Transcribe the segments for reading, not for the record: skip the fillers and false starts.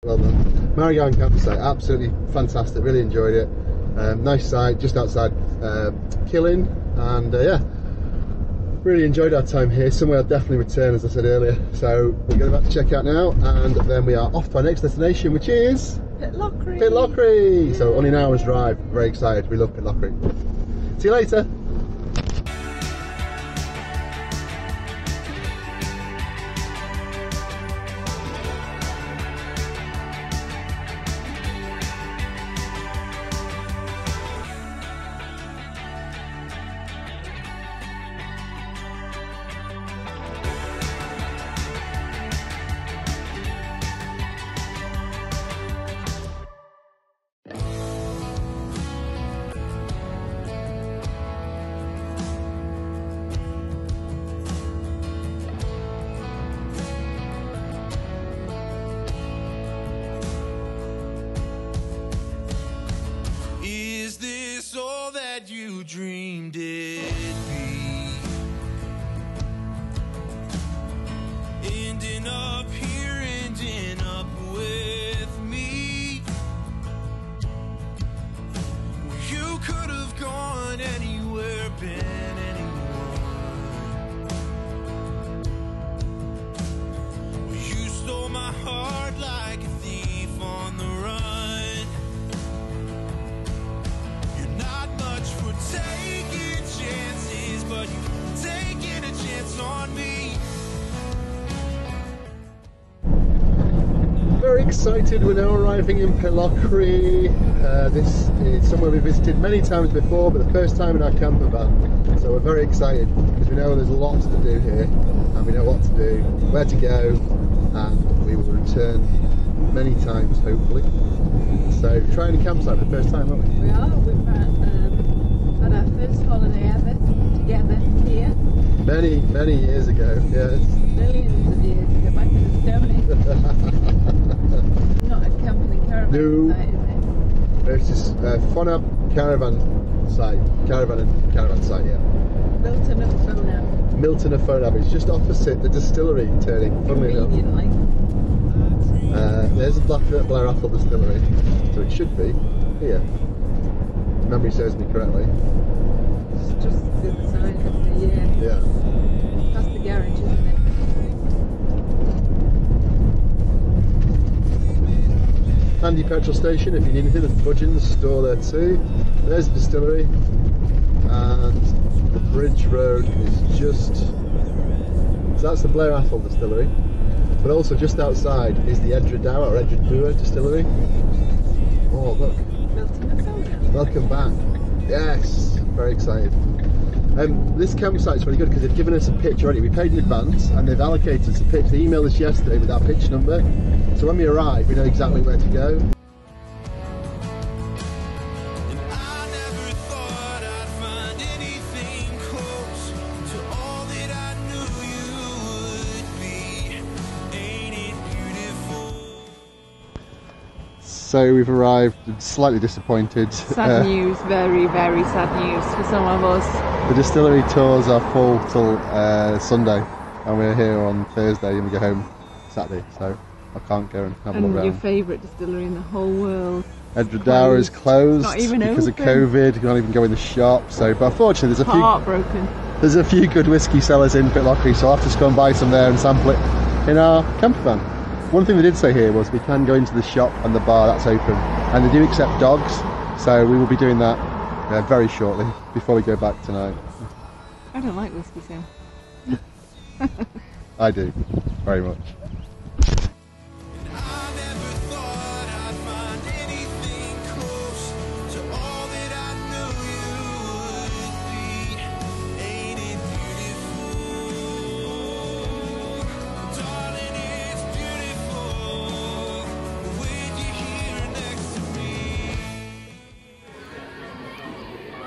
Well done. Marianne campsite, absolutely fantastic, really enjoyed it. Nice site, just outside Killing, and yeah, really enjoyed our time here. Somewhere I'll definitely return, as I said earlier. So we're going to check out now, and then we are off to our next destination, which is Pitlochry. Pitlochry. So only an hour's drive. Very excited. We love Pitlochry. See you later. You dreamed it'd be, ending up here, ending up with me. Well, you could have gone anywhere, been anyone. Well, you stole my heart like a thief on the run. For taking chances, but you're taking a chance on me. Very excited, we're now arriving in Pitlochry. This is somewhere we've visited many times before, but the first time in our camper van. So we're very excited because we know there's lots to do here, and we know what to do, where to go, and we will return many times hopefully. So trying a campsite for the first time, aren't we? We are. We've had our first holiday ever together here. Many years ago, yes. Millions of years ago, back in the Stone Age. Not a camping and caravan site, is it? There's this Fonab caravan site. Caravan site, yeah. Milton of Fonab. Milton of Fonab. It's just opposite the distillery turning, funnily enough. There's a Blair Athol distillery, so it should be here. Memory serves me correctly. It's just the other side of the yeah. Past the garage, isn't it? Handy petrol station if you need anything. There's Budgeon's store there too. There's the distillery, and the bridge road is just. So that's the Blair Athol distillery. But also just outside is the Edradour or Edradour distillery. Oh look. Welcome back. Yes, very excited. This campsite's really good because they've given us a pitch already. We paid in advance and they've allocated us a pitch. They emailed us yesterday with our pitch number. So when we arrive, we know exactly where to go. So we've arrived, slightly disappointed. Sad news, very, very sad news for some of us. The distillery tours are full till Sunday, and we're here on Thursday and we go home Saturday, so I can't go and have a look around. And your favourite distillery in the whole world. Edradour is closed not even because open. of COVID. You can't even go in the shop. So, but unfortunately, Heartbroken. There's a few good whiskey sellers in Pitlochry, so I'll have to just go and buy some there and sample it in our camper van. One thing they did say here was we can go into the shop and the bar that's open, and they do accept dogs, so we will be doing that very shortly before we go back tonight. I don't like whiskey, Sam. I do, very much.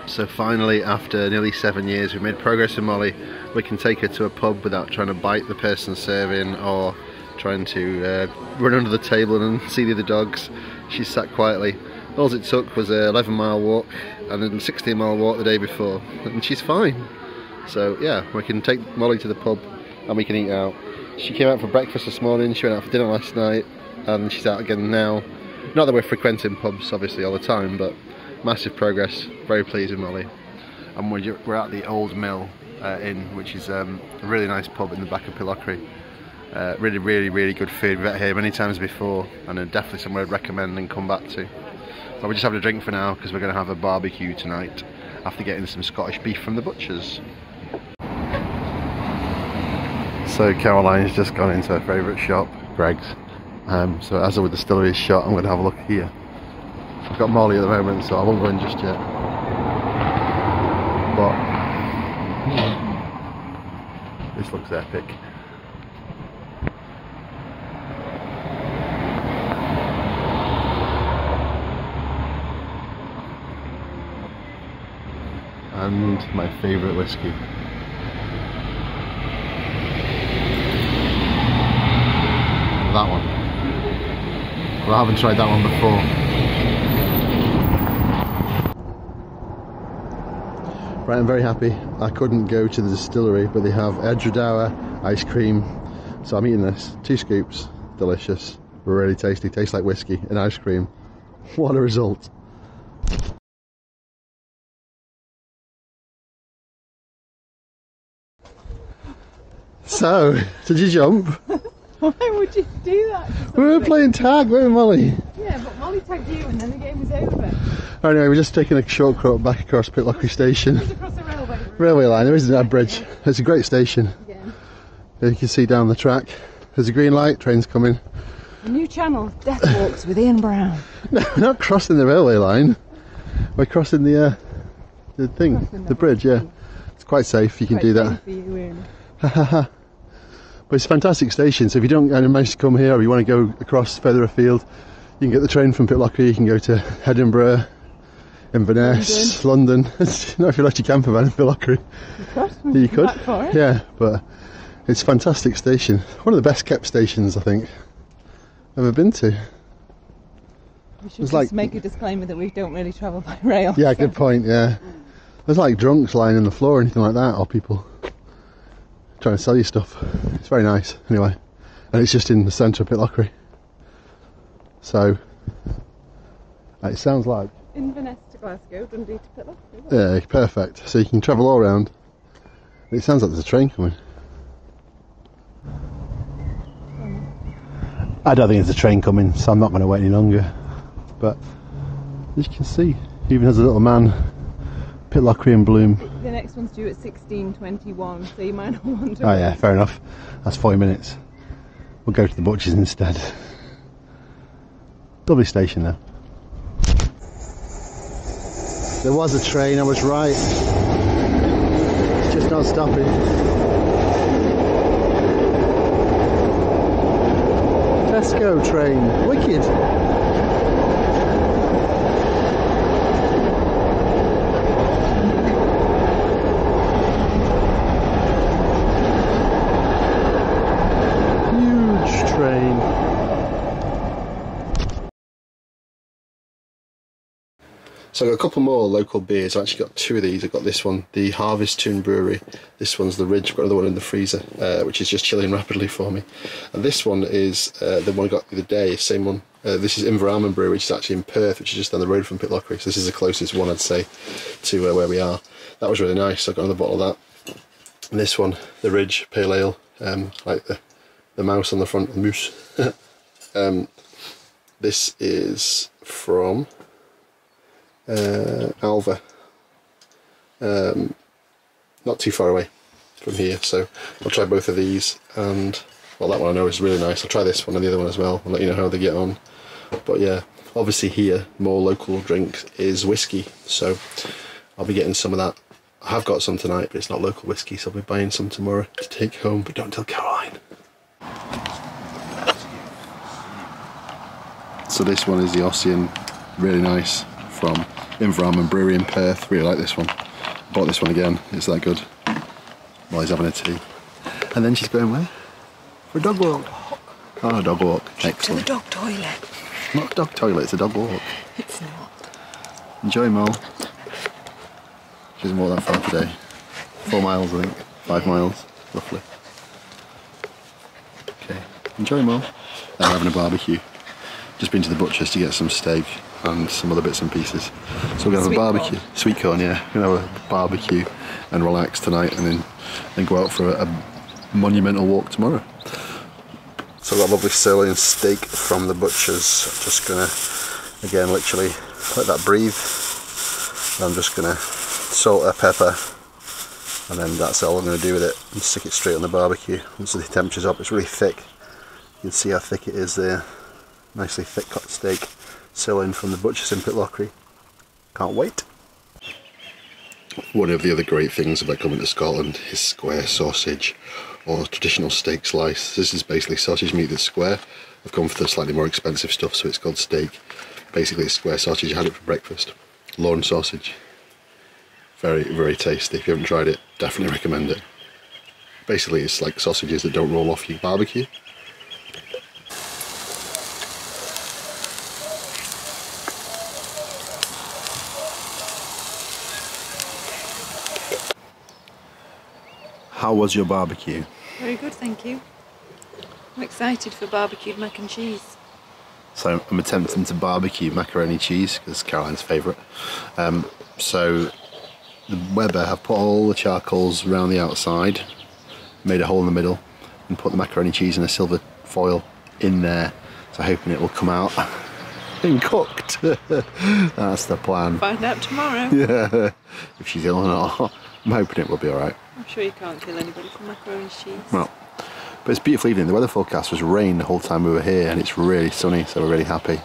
So finally, after nearly 7 years, we've made progress with Molly. We can take her to a pub without trying to bite the person serving or trying to run under the table and see the other dogs. She's sat quietly. All it took was an 11-mile walk and then a 16-mile walk the day before, and she's fine. So yeah, we can take Molly to the pub and we can eat out. She came out for breakfast this morning, she went out for dinner last night, and she's out again now. Not that we're frequenting pubs obviously all the time, but massive progress. Very pleased with Molly. And we're at the Old Mill Inn, which is a really nice pub in the back of Pitlochry. Really good food. We've had here many times before, and definitely somewhere I'd recommend and come back to. But we're just having a drink for now because we're going to have a barbecue tonight after getting some Scottish beef from the butchers. So Caroline's just gone into her favourite shop, Greg's. So as the distillery is shut, I'm going to have a look here. I've got Molly at the moment, so I won't go in just yet. But this looks epic. And my favourite whiskey. That one. Well, I haven't tried that one before. Right, I'm very happy. I couldn't go to the distillery, but they have Edgedour ice cream. So I'm eating this. 2 scoops. Delicious. Really tasty. Tastes like whiskey and ice cream. What a result. So, did you jump? Why would you do that? We were playing tag, weren't we, Molly? Yeah, but Molly tagged you and then the game was over. Anyway, we're just taking a shortcut back across Pitlochry station. It's across the Railway line, there isn't a bridge. It's a great station. Again. You can see down the track. There's a green light, train's coming. A new channel, Death Walks with Ian Brown. No, we're not crossing the railway line. We're crossing the thing, the bridge, yeah. It's quite safe, you can do that. For you, Ian. But it's a fantastic station, so if you don't manage to come here or you want to go across further afield, you can get the train from Pitlochry, you can go to Edinburgh, Inverness, London. Not if you left your camper van in Pitlochry. You could. Back for it. Yeah, but it's a fantastic station. One of the best kept stations I think I've ever been to. We should just make a disclaimer that we don't really travel by rail. Yeah, good point, yeah. There's like drunks lying on the floor or anything like that, or people trying to sell you stuff. It's very nice, anyway. And it's just in the centre of Pitlochry. So, it sounds like... Inverness to Glasgow, Dundee to Pitlochry. Yeah, perfect. So you can travel all around. It sounds like there's a train coming. I don't think there's a train coming, so I'm not going to wait any longer. But, as you can see, even as a little man, Pitlochry in bloom. The next one's due at 16:21, so you might not want to. Oh yeah, fair enough. That's 40 minutes. We'll go to the butchers instead. Lovely station though. There was a train, I was right. It's just not stopping. Tesco train, wicked. So I've got a couple more local beers. I've actually got 2 of these. I've got this one, the Harvest Tune Brewery. This one's the Ridge. I've got another one in the freezer, which is just chilling rapidly for me. And this one is the one I got the other day, same one. This is Inverarman Brewery, which is actually in Perth, which is just down the road from Pitlochry. So this is the closest one, I'd say, to where we are. That was really nice. So I got another bottle of that. And this one, the Ridge Pale Ale, like the mouse on the front, the moose. This is from Alva, not too far away from here, so I'll try both of these. And well, that one I know is really nice. I'll try this one and the other one as well. I'll let you know how they get on. But yeah, obviously here more local drinks is whiskey, so I'll be getting some of that. I have got some tonight, but it's not local whiskey, so I'll be buying some tomorrow to take home. But don't tell Caroline. So this one is the Ossian, really nice, from Inverarman Brewery in Perth. Really like this one. Bought this one again, it's that good. While he's having a tea. And then she's going where? For a dog walk. Oh, a dog walk. Excellent. To the dog toilet. Not a dog toilet, it's a dog walk. It's not. Enjoy, Mo. She doesn't walk that far today. 4 miles, I think. 5 miles, roughly. Okay. Enjoy, Mo. They're having a barbecue. Just been to the butcher's to get some steak and some other bits and pieces. So we're going to have a barbecue. Sweet corn, yeah. We're going to have a barbecue and relax tonight, and then go out for a monumental walk tomorrow. So I've got a lovely sirloin steak from the butcher's. I'm just going to, again, literally let that breathe. I'm just going to salt and pepper, and then that's all I'm going to do with it, and stick it straight on the barbecue. Once the temperature's up, it's really thick. You can see how thick it is there. Nicely thick cut steak, sirloin from the butcher's in Pitlochry. Can't wait. One of the other great things about coming to Scotland is square sausage, or traditional steak slice. This is basically sausage meat that's square. I've gone for the slightly more expensive stuff, so it's called steak. Basically it's square sausage. I had it for breakfast. Lawn sausage. Very, very tasty. If you haven't tried it, definitely recommend it. Basically it's like sausages that don't roll off your barbecue. How was your barbecue? Very good, thank you. I'm excited for barbecued mac and cheese. So I'm attempting to barbecue macaroni cheese, because it's Caroline's favourite. So the Weber have put all the charcoals around the outside, made a hole in the middle, and put the macaroni cheese in a silver foil in there. So hoping it will come out and cooked. That's the plan. Find out tomorrow. Yeah, if she's ill or not. I'm hoping it will be alright. I'm sure you can't kill anybody for macaroni cheese. Well, but it's a beautiful evening. The weather forecast was rain the whole time we were here, and it's really sunny, so we're really happy.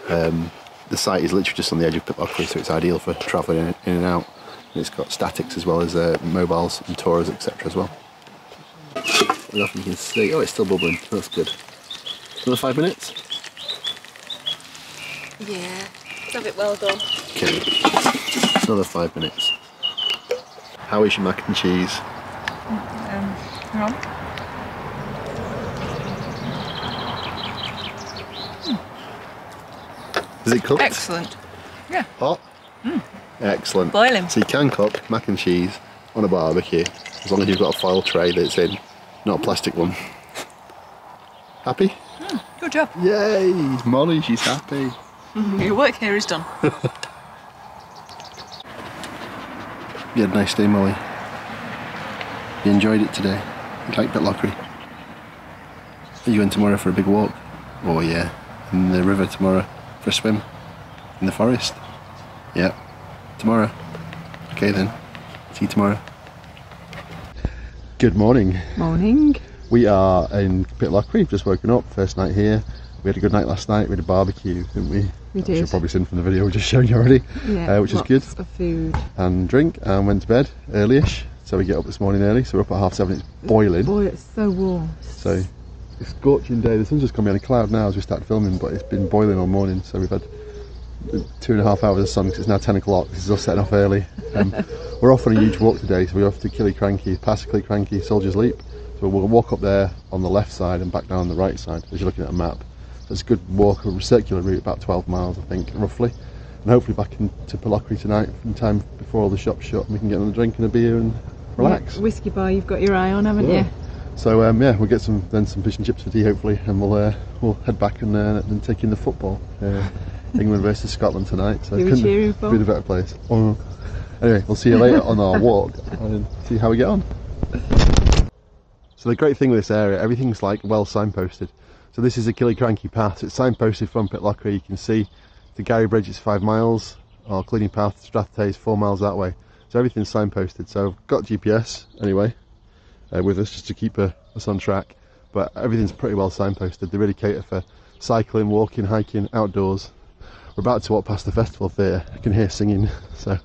The site is literally just on the edge of Pitlochry, so it's ideal for travelling in and out. And it's got statics as well as mobiles and tourers, etc. as well. You can see, oh, it's still bubbling. That's good. Another 5 minutes? Yeah, let's have it well done. Okay, another 5 minutes. How is your mac and cheese? Hang on. Is it cooked? Excellent. Yeah. Hot? Excellent. Boiling. So you can cook mac and cheese on a barbecue, as long as you've got a foil tray that it's in, not a plastic one. Happy? Good job. Yay! Molly, she's happy. Your work here is done. You had a nice day, Molly. You enjoyed it today. You liked Pitlochry. Are you going tomorrow for a big walk? Oh yeah, in the river tomorrow for a swim in the forest. Yeah, tomorrow. Okay then, see you tomorrow. Good morning. Morning. We are in Pitlochry. We've just woken up, first night here. We had a good night last night. We had a barbecue, didn't we? We did. Which you've probably seen from the video we just shown you already. Yeah, which is good. Lots of food. And drink, and went to bed early-ish. So we get up this morning early, so we're up at 7:30, it's boiling. Boy, it's so warm. So it's a scorching day. The sun's just coming on a cloud now as we start filming, but it's been boiling all morning. So we've had 2.5 hours of sun, because it's now 10 o'clock. This is us setting off early. We're off on a huge walk today, so we're off to Killiecrankie, past Killiecrankie, Soldier's Leap. So we'll walk up there on the left side and back down on the right side, as you're looking at a map. So it's a good walk, a circular route, about 12 miles I think, roughly. And hopefully back into Pitlochry tonight in time before all the shops shut, and we can get on a drink and a beer and relax. Yeah, whiskey bar you've got your eye on, haven't you? So yeah, we'll get some fish and chips for tea hopefully, and we'll head back and then take in the football. England versus Scotland tonight. So who are you cheering for? Be in a better place. Anyway, we'll see you later on our walk and see how we get on. So the great thing with this area, everything's like well signposted. So this is a Killiecrankie path. It's signposted from Pitlochry. You can see to Gary Bridge it's 5 miles, or Cleaning Path to Strathtay is 4 miles that way. So everything's signposted. So I've got GPS anyway with us just to keep us on track. But everything's pretty well signposted. They really cater for cycling, walking, hiking, outdoors. We're about to walk past the festival theatre. I can hear singing, so it'll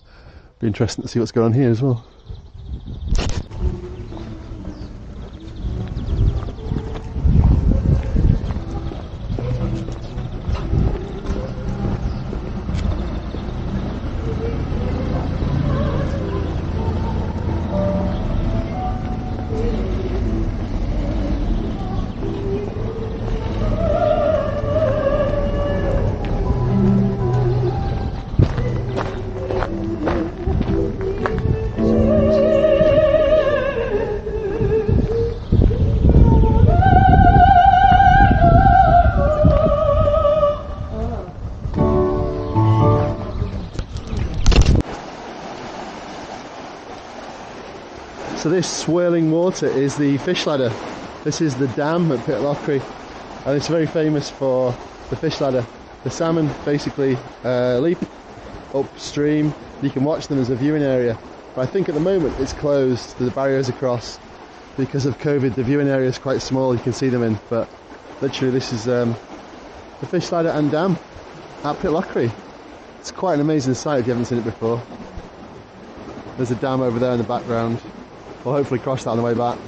be interesting to see what's going on here as well. So this swirling water is the fish ladder. This is the dam at Pitlochry, and it's very famous for the fish ladder. The salmon basically leap upstream. You can watch them as a viewing area, but I think at the moment it's closed. The barriers across because of COVID. The viewing area is quite small, you can see them in, but literally this is the fish ladder and dam at Pitlochry. It's quite an amazing sight if you haven't seen it before. There's a dam over there in the background. We'll hopefully cross that on the way back.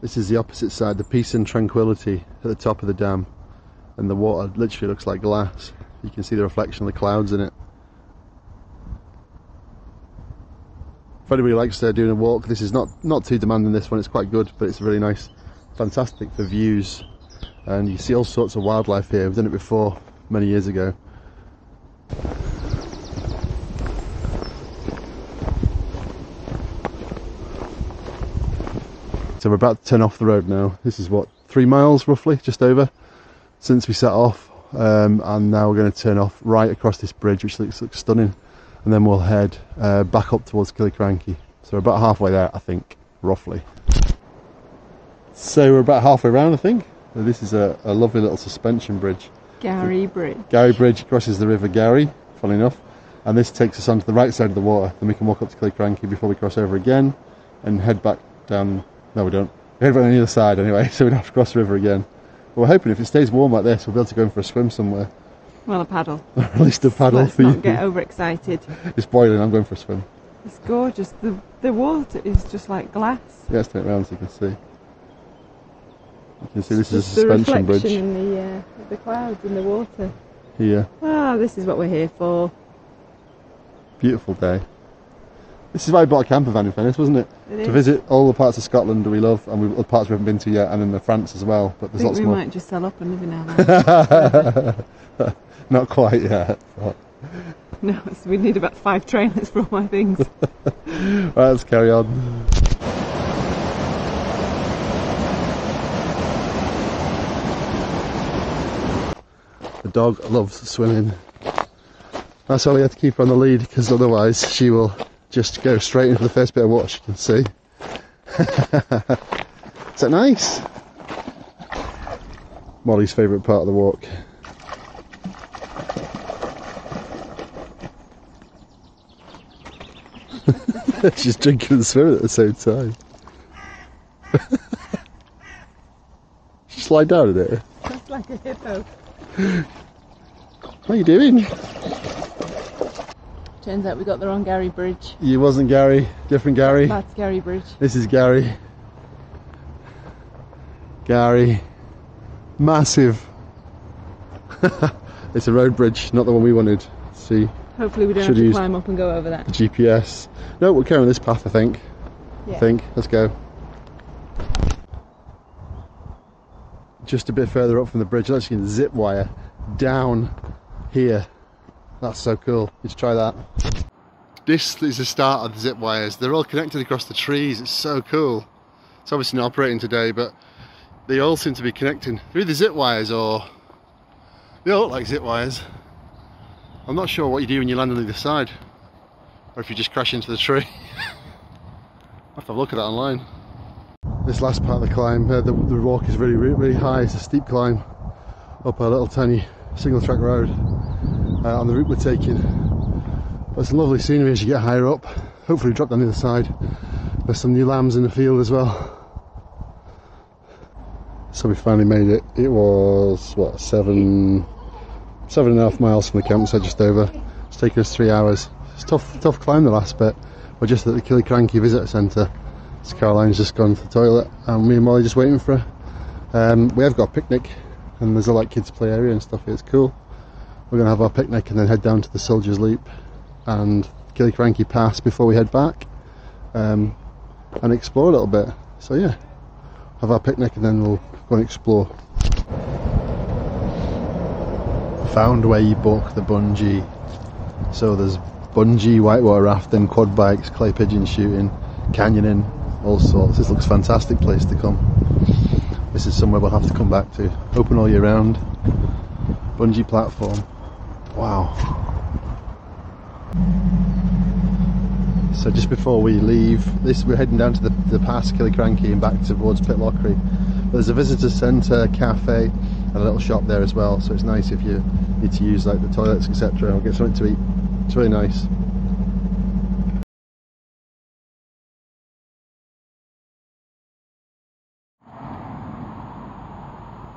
This is the opposite side, the peace and tranquility at the top of the dam, and the water literally looks like glass. You can see the reflection of the clouds in it. If anybody likes doing a walk, this is not too demanding, this one, it's quite good, but it's really nice, fantastic for views, and you see all sorts of wildlife here. We've done it before many years ago. So we're about to turn off the road now. This is what, 3 miles roughly, just over, since we set off, and now we're going to turn off right across this bridge, which looks stunning, and then we'll head back up towards Killiecrankie. So we're about halfway there, I think, roughly. So we're about halfway around, I think. So this is a lovely little suspension bridge. Gary Bridge. Gary Bridge crosses the River Gary, funny enough, and this takes us onto the right side of the water. Then we can walk up to Killiecrankie before we cross over again and head back down. No, we don't. We head back on the other side anyway, so we don't have to cross the river again. But we're hoping if it stays warm like this, we'll be able to go in for a swim somewhere. Well, a paddle. Or at least a paddle. Let's not get overexcited. It's boiling, I'm going for a swim. It's gorgeous. The water is just like glass. Yeah, let's turn it around so you can see. You can see this is a suspension bridge. The reflection in the clouds in the water. Here. Ah, this is what we're here for. Beautiful day. This is why I bought a camper van in fairness, wasn't it? To visit all the parts of Scotland that we love, and the parts we haven't been to yet, and then France as well. But there's lots more. We might just sell up and live in our house. Not quite yet. But... No, so we need about 5 trailers for all my things. Right, let's carry on. The dog loves swimming. That's why we have to keep her on the lead, because otherwise she will just go straight into the first bit of water she can see. Is that nice? Molly's favourite part of the walk. She's drinking and swimming at the same time. Just lie down in it. Just like a hippo. What are you doing? Turns out we got the wrong Gary Bridge. You wasn't Gary, different Gary. That's Gary Bridge. This is Gary. Gary. Massive. It's a road bridge, not the one we wanted. See. Hopefully we don't have to climb up and go over that. The GPS. No, we're carrying this path, I think. Yeah. Let's go. Just a bit further up from the bridge, let's get the zip wire down here. That's so cool. Let's try that. This is the start of the zip wires. They're all connected across the trees. It's so cool. It's obviously not operating today, but they all seem to be connecting through the zip wires, or they all look like zip wires. I'm not sure what you do when you land on the other side, or if you just crash into the tree. I'll have to have a look at that online. This last part of the climb, the walk is really high. It's a steep climb up a little tiny single track road on the route we're taking. But some lovely scenery as you get higher up. Hopefully drop down the other side. There's some new lambs in the field as well. So we finally made it. It was what, 7.5 miles from the campsite, just over. It's taken us 3 hours. It's tough climb, the last bit. We're just at the Killiecrankie Visitor Centre. So Caroline's just gone to the toilet, and me and Molly just waiting for her. We have got a picnic, and there's a like kids play area and stuff here. It's cool. We're gonna have our picnic and then head down to the Soldiers Leap and Killiecrankie Pass before we head back, and explore a little bit. So yeah, have our picnic and then we'll go and explore. Found where you book the bungee. So there's bungee, whitewater rafting, quad bikes, clay pigeon shooting, canyoning, all sorts. This looks a fantastic place to come. This is somewhere we'll have to come back to. Open all year round. Bungee platform. Wow. So just before we leave, we're heading down to the pass Killiecrankie and back towards Pitlochry. There's a visitor centre, cafe and a little shop there as well, so it's nice if you need to use like the toilets, etc., or get something to eat. It's really nice.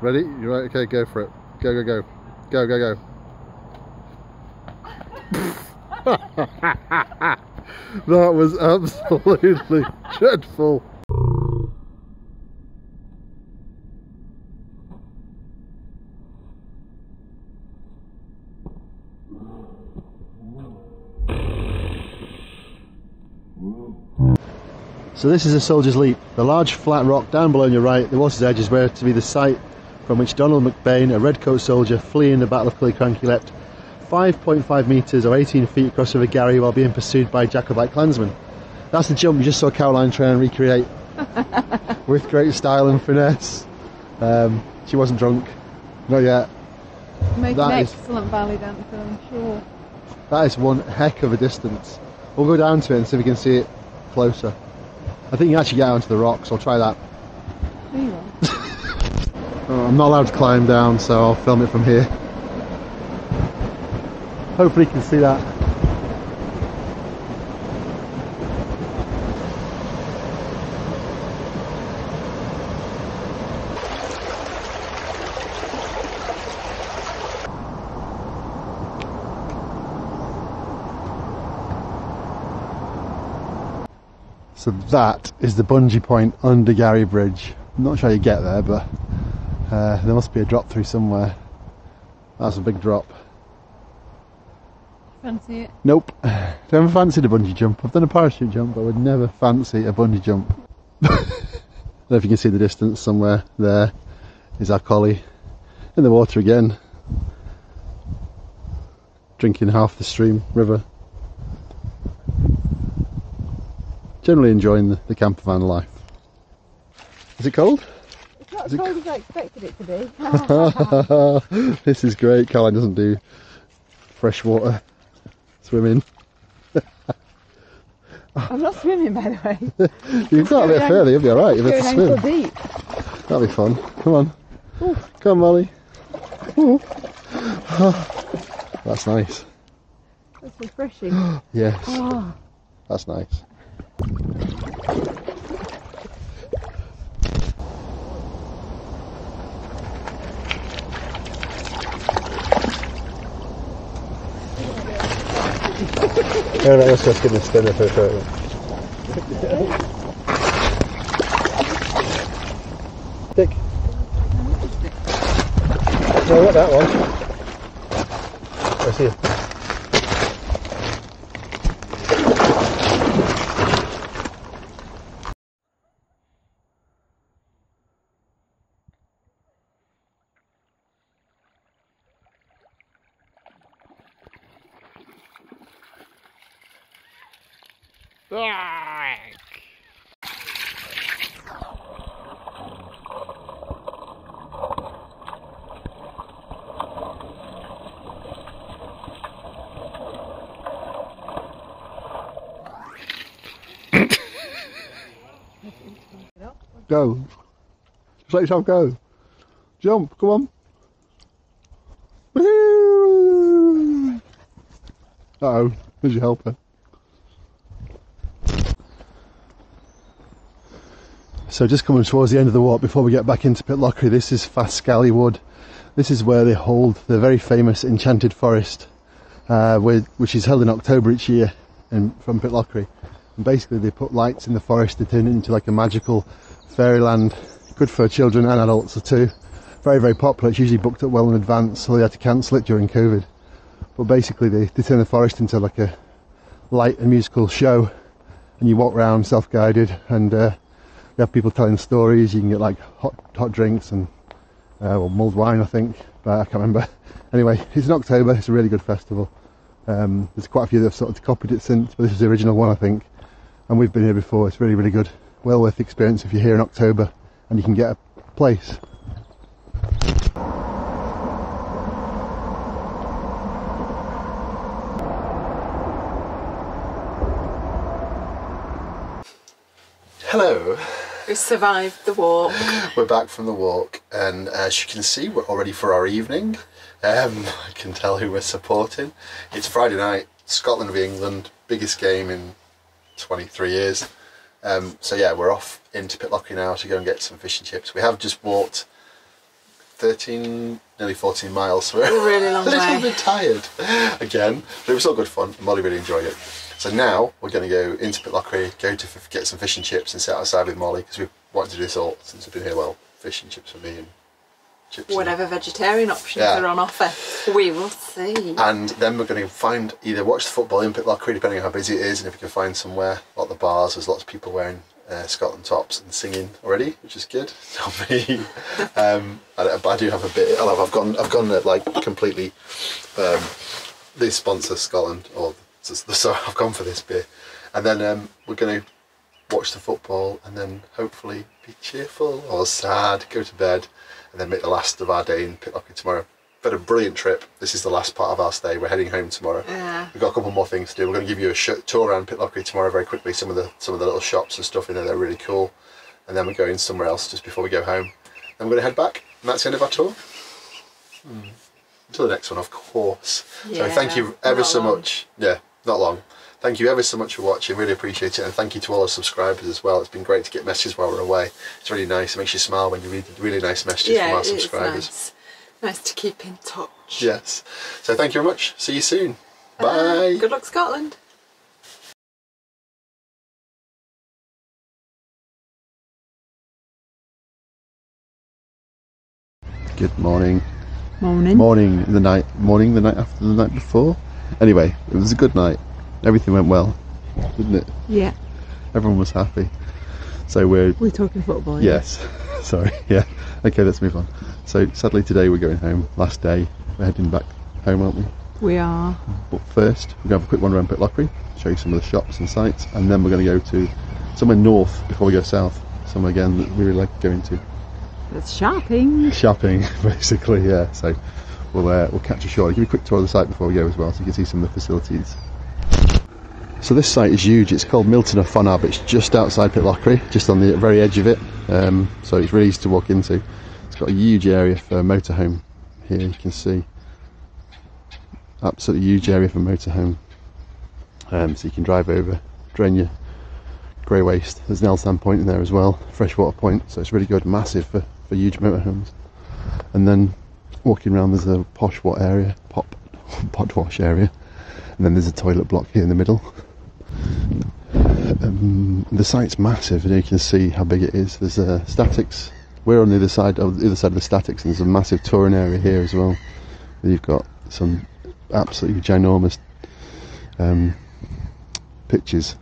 Ready? You right? Okay, go for it. Go, go, go. Go, go, go. That was absolutely dreadful. So this is a Soldier's Leap, the large flat rock down below on your right. The water's edge is where to be the site from which Donald McBain, a redcoat soldier fleeing the Battle of Killiecrankie, leapt 5.5 metres or 18 feet across River Garry while being pursued by Jacobite clansmen. That's the jump you just saw Caroline try and recreate with great style and finesse. She wasn't drunk, not yet. Make an excellent ballet dancer, I'm sure. That is one heck of a distance. We'll go down to it and see if we can see it closer. I think you can actually get onto the rocks. I'll try that. There you are. Oh, I'm not allowed to climb down, so I'll film it from here. Hopefully you can see that. So that is the Bungee Point under Garry Bridge. I'm not sure how you get there, but there must be a drop through somewhere. That's a big drop. Fancy it? Nope. Never fancied a bungee jump. I've done a parachute jump, but I would never fancy a bungee jump. I don't know if you can see the distance somewhere. There is our collie in the water again, drinking half the stream river. Generally enjoying the campervan life. Is it cold? It's not as cold as I expected it to be. This is great. Caroline doesn't do freshwater swimming. I'm not swimming, by the way. You've got a bit further, you'll be alright. You'll be able to swim. Deep. That'll be fun. Come on. Ooh. Come on, Molly. Ooh. That's nice. That's refreshing. Yes. Oh. That's nice. Yeah, let's just give it a spinner for a photo. Stick. No, not that one. I see it. Go. Just let yourself go. Jump, come on. Uh-oh, there's your helper. So just coming towards the end of the walk before we get back into Pitlochry, this is Fascally Wood. This is where they hold the very famous Enchanted Forest, which is held in October each year from Pitlochry. And basically they put lights in the forest to turn it into like a magical fairyland, good for children and adults too. Very, very popular. It's usually booked up well in advance, so they had to cancel it during COVID. But basically they turn the forest into like a light and musical show, and you walk around self-guided, and you have people telling stories. You can get like hot drinks and mulled wine, I think, but I can't remember. Anyway, it's in October. It's a really good festival. There's quite a few that have sort of copied it since, but this is the original one, I think, and we've been here before. It's really, really good. Well worth the experience if you're here in October and you can get a place. Hello. We survived the walk. We're back from the walk, and as you can see, we're all ready for our evening. I can tell who we're supporting. It's Friday night, Scotland v England, biggest game in 23 years. So yeah, we're off into Pitlochry now to go and get some fish and chips. We have just walked 13, nearly 14 miles, so we're a really long a little way. bit tired again, but it was all good fun. Molly really enjoyed it. So now we're going to go into Pitlochry, go to get some fish and chips and sit outside with Molly, because we've wanted to do this all since we've been here. Well, fish and chips for me and chips. Whatever vegetarian options are on offer, we will see. And then we're going to either watch the football in Pitlochry, depending on how busy it is, and if we can find somewhere, like the bars, there's lots of people wearing Scotland tops and singing already, which is good. Not me. I do have a bit. I've gone like completely. They sponsor Scotland, so I've gone for this beer, and then we're going to watch the football, and then hopefully be cheerful or sad, go to bed, and then make the last of our day in Pitlochry tomorrow. We've had a brilliant trip. This is the last part of our stay. We're heading home tomorrow. Yeah. We've got a couple more things to do. We're going to give you a tour around Pitlochry tomorrow very quickly. Some of the little shops and stuff in there, they're really cool. And then we're going somewhere else just before we go home. Then we're going to head back, and that's the end of our tour. Until the next one, of course. Yeah, so thank you ever so much. Yeah, not long. Thank you ever so much for watching. Really appreciate it, and thank you to all our subscribers as well. It's been great to get messages while we're away. It's really nice. It makes you smile when you read really nice messages from our subscribers. Nice. Nice to keep in touch. Yes. So thank you very much. See you soon. Bye. Good luck, Scotland. Good morning. Morning. Morning the night after the night before. Anyway, it was a good night. Everything went well, didn't it? Yeah. Everyone was happy. So we're talking football. Yes. Sorry. Yeah. Okay, let's move on. So sadly today we're going home. Last day. We're heading back home, aren't we? We are. But first we're going to have a quick one around Pitlochry, show you some of the shops and sites, and then we're going to go to somewhere north before we go south. Somewhere again that we really like going to. It's shopping. Shopping, basically, yeah. So we'll catch you shortly. Give you a quick tour of the site before we go as well, so you can see some of the facilities. So this site is huge. It's called Milton of Fonab. It's just outside Pitlochry, just on the very edge of it. So it's really easy to walk into. It's got a huge area for motorhome here. You can see absolutely huge area for motorhome. So you can drive over, drain your grey waste. There's an L-stand point in there as well, freshwater point. So it's really good, massive for huge motorhomes. And then walking around, there's a pot wash area, and then there's a toilet block here in the middle. The site's massive, and you can see how big it is. There's statics. We're on the other side of the statics, and there's a massive touring area here as well. You've got some absolutely ginormous pitches.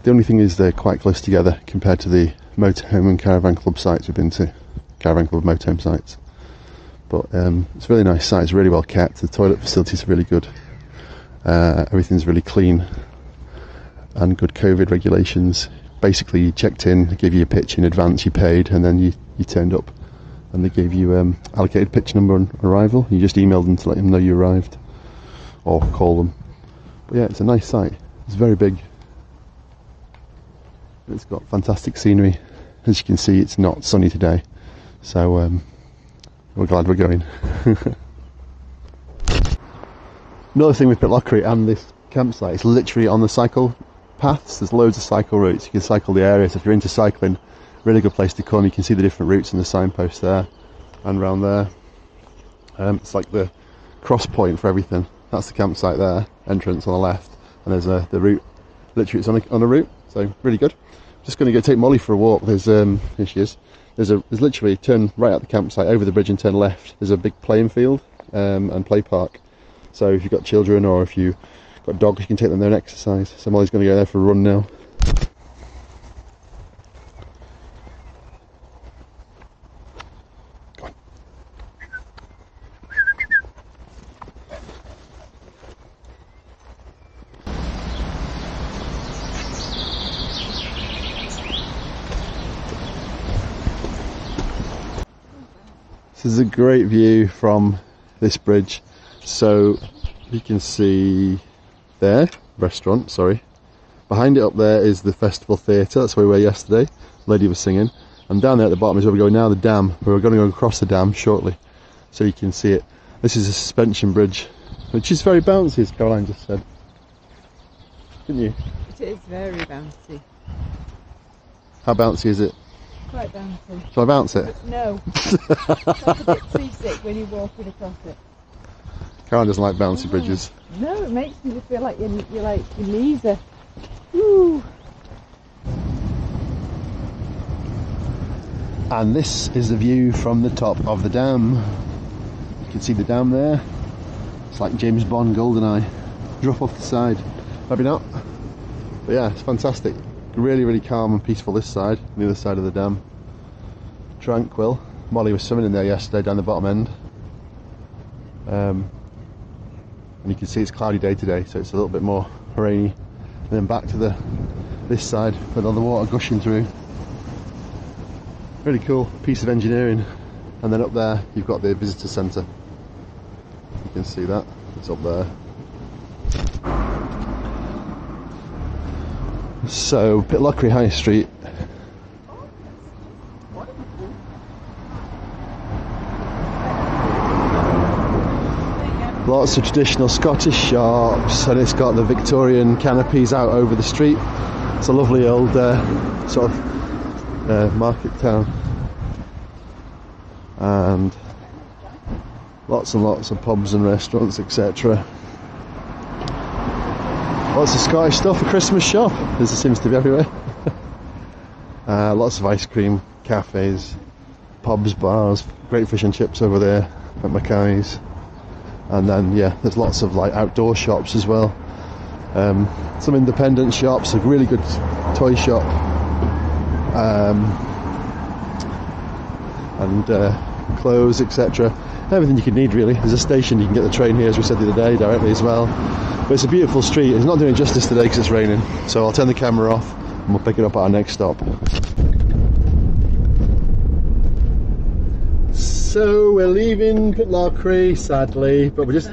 The only thing is they're quite close together compared to the motorhome and caravan club sites we've been to, caravan club motorhome sites. But it's a really nice site. It's really well kept. The toilet facilities are really good. Everything's really clean, and good COVID regulations. Basically, you checked in, they gave you a pitch in advance, you paid, and then you turned up, and they gave you allocated pitch number on arrival. You just emailed them to let them know you arrived, or call them. But yeah, it's a nice site. It's very big. It's got fantastic scenery. As you can see, it's not sunny today, so we're glad we're going. Another thing with Pitlochry and this campsite, it's literally on the cycle paths. There's loads of cycle routes. You can cycle the area, so if you're into cycling, really good place to come. You can see the different routes and the signposts there and round there. It's like the cross point for everything. That's the campsite there, entrance on the left, and there's the route. Literally, it's on a route, so really good. Just going to go take Molly for a walk. There's here she is. There's literally turn right at the campsite, over the bridge and turn left. There's a big playing field and play park. So if you've got children or if you've got dogs, you can take them there and exercise. So Molly's going to go there for a run now. Go on. This is a great view from this bridge. So you can see there, restaurant, sorry, Behind it up there is the festival theatre, that's where we were yesterday. The lady was singing. And down there at the bottom is where we're going now, the dam. We're going to go across the dam shortly, so you can see it. This is a suspension bridge, which is very bouncy, as Caroline just said. Didn't you? It is very bouncy. How bouncy is it? Quite bouncy. Shall I bounce it? No. It's a bit seasick when you're walking across it. Caroline doesn't like bouncy bridges. No, it makes me feel like your knees are... Woo. And this is the view from the top of the dam. You can see the dam there. It's like James Bond GoldenEye. Drop off the side. Maybe not. But yeah, it's fantastic. Really, really calm and peaceful this side. The other side of the dam. Tranquil. Molly was swimming in there yesterday down the bottom end. And you can see it's cloudy day today, so it's a little bit more rainy. And then back to this side with all the water gushing through. Really cool piece of engineering. And then up there you've got the visitor centre. You can see that, it's up there. So Pitlochry High Street. Lots of traditional Scottish shops, and it's got the Victorian canopies out over the street. It's a lovely old sort of market town, and lots of pubs and restaurants, etc. Lots of Scottish stuff. A Christmas shop, as there seems to be everywhere. Lots of ice cream, cafes, pubs, bars, great fish and chips over there at Mackay's. And then yeah, there's lots of like outdoor shops as well. Some independent shops, a really good toy shop, and clothes, etc. Everything you could need really. There's a station, you can get the train here, as we said the other day, directly as well. But it's a beautiful street. It's not doing justice today because it's raining, so I'll turn the camera off and we'll pick it up at our next stop. So we're leaving Pitlochry, sadly, but we're just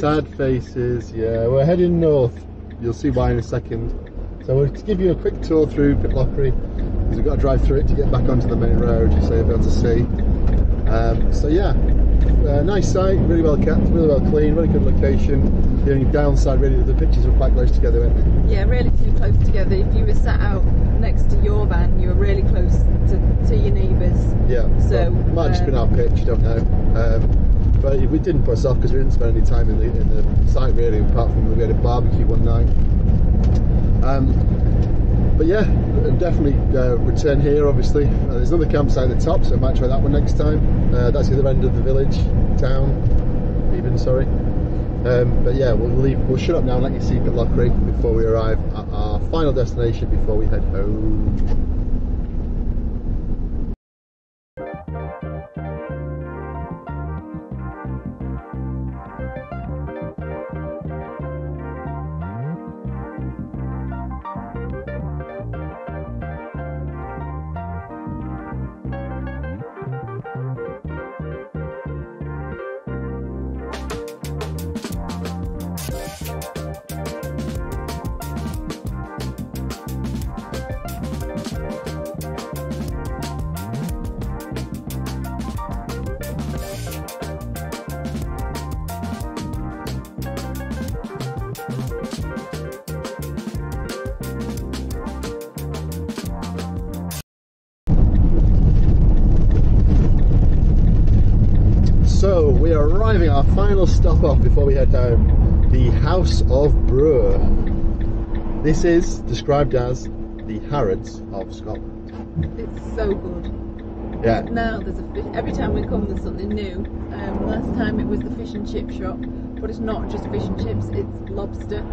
sad faces. Yeah, we're heading north. You'll see why in a second. So we'll give you a quick tour through Pitlochry, because we've got to drive through it to get back onto the main road, so you'll be able to see. So yeah, nice site, really well kept, really well clean, really good location. The only downside really, the pictures were quite close together, weren't they? Yeah, really too close together. If you were sat out next to your van, you were really close to your neighbours. Yeah, so might have just been our pitch, don't know. But we didn't put us off because we didn't spend any time in the site really, apart from we had a barbecue one night. But yeah, definitely return here obviously. There's another campsite at the top, so I might try that one next time. That's the other end of the village, town, even, sorry. But yeah, we'll shut up now and let you see Pitlochry before we arrive at our final destination before we head home. So we are arriving at our final stop off before we head home, the House of Brewer. This is described as the Harrods of Scotland. It's so good. Yeah. Now there's a fish. Every time we come, there's something new. Last time it was the fish and chip shop, but it's not just fish and chips. It's lobster.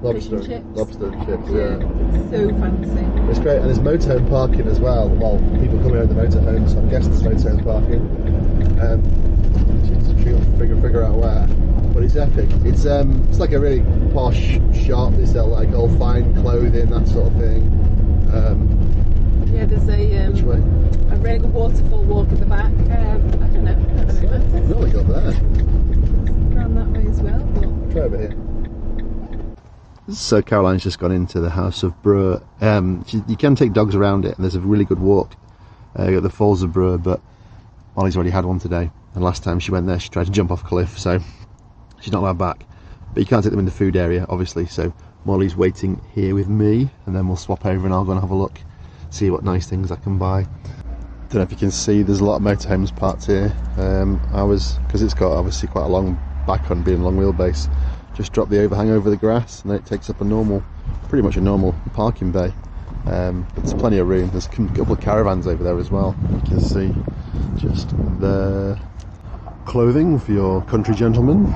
Lobster and chips. Yeah. It's so fancy. It's great, and there's motorhome parking as well. Well, people come here in the motorhome, so I'm guessing it's motorhome parking. Figure out where, but it's epic. It's like a really posh shop. They sell like all fine clothing, that sort of thing. Yeah, there's which way? A really good waterfall walk at the back. I don't know if it matters. No, we got there. Around that way as well. But try over here. So Caroline's just gone into the House of Brewer. You can take dogs around it, and there's a really good walk at the Falls of Brewer, but Molly's already had one today, and last time she went there she tried to jump off a cliff, so she's not allowed back. But you can't take them in the food area, obviously, so Molly's waiting here with me, and then we'll swap over and I'll go and have a look, see what nice things I can buy. Don't know if you can see, there's a lot of motorhomes parked here. Because it's got obviously quite a long back on being long wheelbase, just drop the overhang over the grass and then it takes up pretty much a normal parking bay. But there's plenty of room. There's a couple of caravans over there as well, you can see just there. Clothing for your country gentlemen.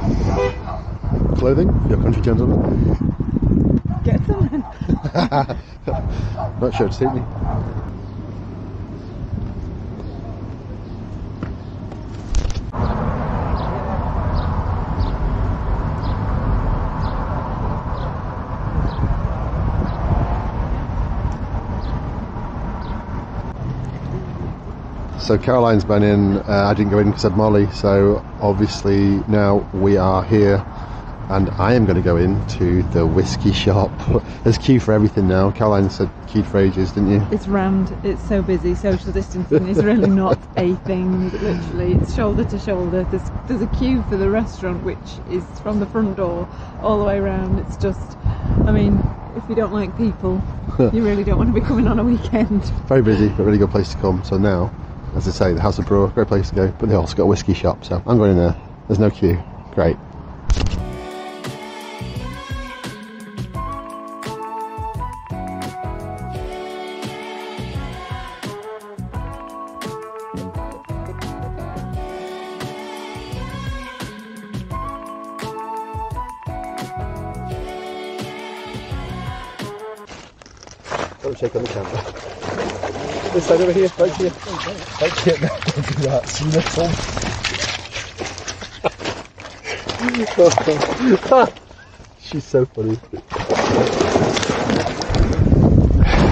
Clothing for your country gentlemen. Get some. Not sure to suit me. So Caroline's been in, I didn't go in because I had Molly, so obviously now we are here and I am going to go into the whiskey shop. There's queue for everything now. Caroline said queued for ages, didn't you? It's rammed, it's so busy, social distancing is really not a thing, literally, it's shoulder to shoulder. There's a queue for the restaurant which is from the front door all the way around. It's just, I mean, if you don't like people, you really don't want to be coming on a weekend. Very busy, but really good place to come. So now, as I say, the House of Brewer, great place to go, but they also got a whiskey shop, so I'm going in there. There's no queue. Great. Don't shake on the camera. This side over here, right here. Right here. Don't do that. See this one? She's so funny.